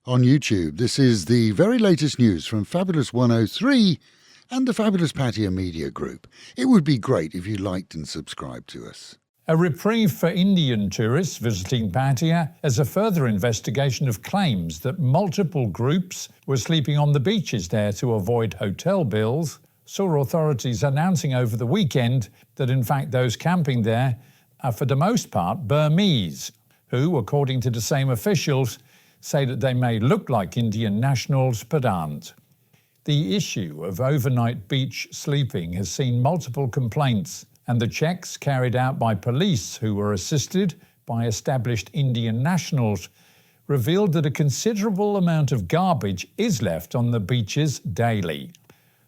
on YouTube. This is the very latest news from Fabulous 103 and the Fabulous Pattaya Media Group. It would be great if you liked and subscribed to us. A reprieve for Indian tourists visiting Pattaya as a further investigation of claims that multiple groups were sleeping on the beaches there to avoid hotel bills saw authorities announcing over the weekend that in fact those camping there are for the most part Burmese, who, according to the same officials, say that they may look like Indian nationals but aren't. The issue of overnight beach sleeping has seen multiple complaints, and the checks carried out by police, who were assisted by established Indian nationals, revealed that a considerable amount of garbage is left on the beaches daily.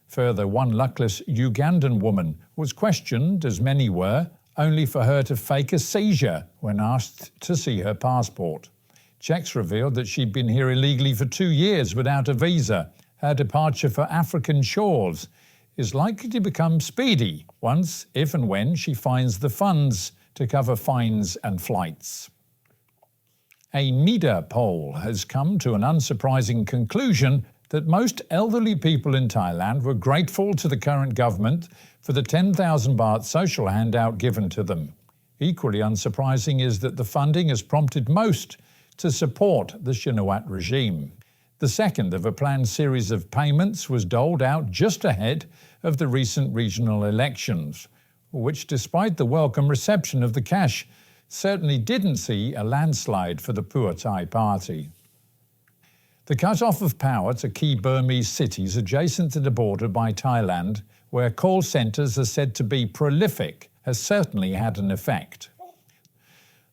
Further, one luckless Ugandan woman was questioned, as many were, only for her to fake a seizure when asked to see her passport. Checks revealed that she'd been here illegally for 2 years without a visa. Her departure for African shores is likely to become speedy once, if and when, she finds the funds to cover fines and flights. A MEDA poll has come to an unsurprising conclusion that most elderly people in Thailand were grateful to the current government for the 10,000 baht social handout given to them. Equally unsurprising is that the funding has prompted most to support the Shinawatra regime. The second of a planned series of payments was doled out just ahead of the recent regional elections, which, despite the welcome reception of the cash, certainly didn't see a landslide for the Pheu Thai party. The cut-off of power to key Burmese cities adjacent to the border by Thailand, where call centres are said to be prolific, has certainly had an effect.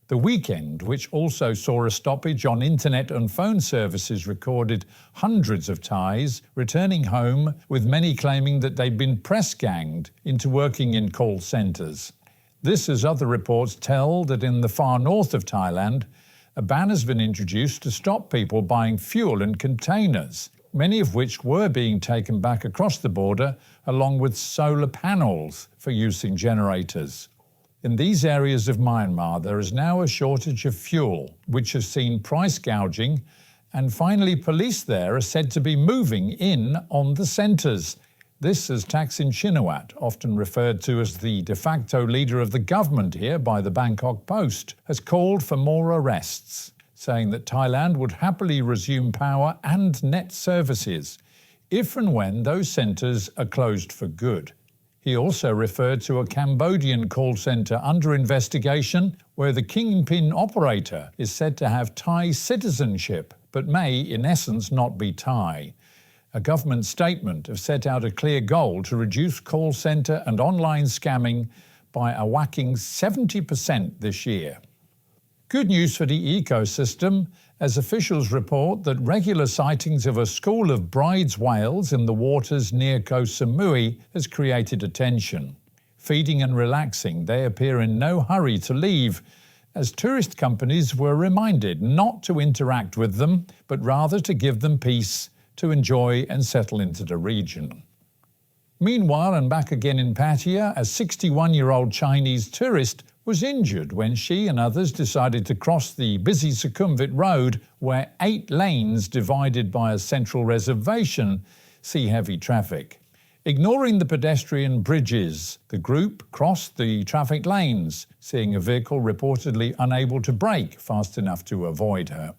The weekend, which also saw a stoppage on internet and phone services, recorded hundreds of Thais returning home, with many claiming that they'd been press-ganged into working in call centres. This, as other reports tell, that in the far north of Thailand, a ban has been introduced to stop people buying fuel in containers, many of which were being taken back across the border, along with solar panels for use in generators. In these areas of Myanmar, there is now a shortage of fuel, which has seen price gouging, and finally police there are said to be moving in on the centres. This, as Thaksin Shinawatra, often referred to as the de facto leader of the government here by the Bangkok Post, has called for more arrests, saying that Thailand would happily resume power and net services if and when those centres are closed for good. He also referred to a Cambodian call centre under investigation where the kingpin operator is said to have Thai citizenship but may, in essence, not be Thai. A government statement has set out a clear goal to reduce call centre and online scamming by a whacking 70% this year. Good news for the ecosystem, as officials report that regular sightings of a school of Bryde's whales in the waters near Koh Samui has created attention. Feeding and relaxing, they appear in no hurry to leave, as tourist companies were reminded not to interact with them, but rather to give them peace to enjoy and settle into the region. Meanwhile, and back again in Pattaya, a 61-year-old Chinese tourist was injured when she and others decided to cross the busy Sukhumvit road, where 8 lanes divided by a central reservation see heavy traffic. Ignoring the pedestrian bridges, the group crossed the traffic lanes, seeing a vehicle reportedly unable to brake fast enough to avoid her.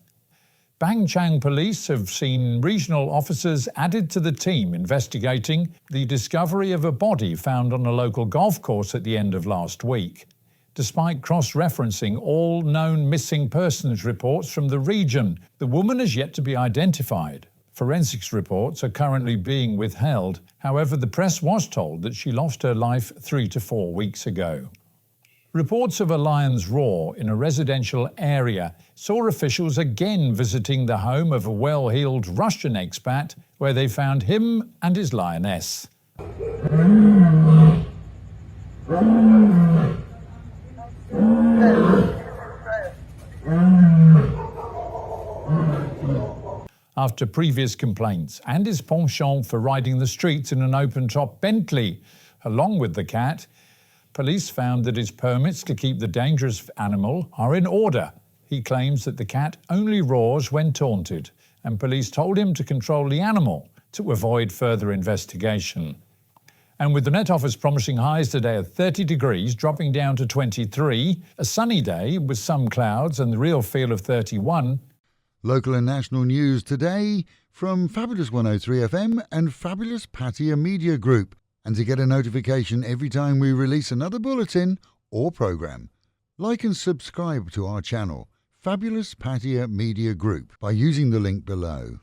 Bang Chang police have seen regional officers added to the team investigating the discovery of a body found on a local golf course at the end of last week. Despite cross-referencing all known missing persons reports from the region, the woman is yet to be identified. Forensics reports are currently being withheld. However, the press was told that she lost her life 3 to 4 weeks ago. Reports of a lion's roar in a residential area saw officials again visiting the home of a well-heeled Russian expat, where they found him and his lioness. After previous complaints and his penchant for riding the streets in an open-top Bentley, along with the cat, police found that his permits to keep the dangerous animal are in order. He claims that the cat only roars when taunted and police told him to control the animal to avoid further investigation. And with the Met Office promising highs today of 30 degrees, dropping down to 23, a sunny day with some clouds and the real feel of 31. Local and national news today from Fabulous 103 FM and Fabulous Pattaya Media Group. And to get a notification every time we release another bulletin or programme, like and subscribe to our channel, Fabulous Pattaya Media Group, by using the link below.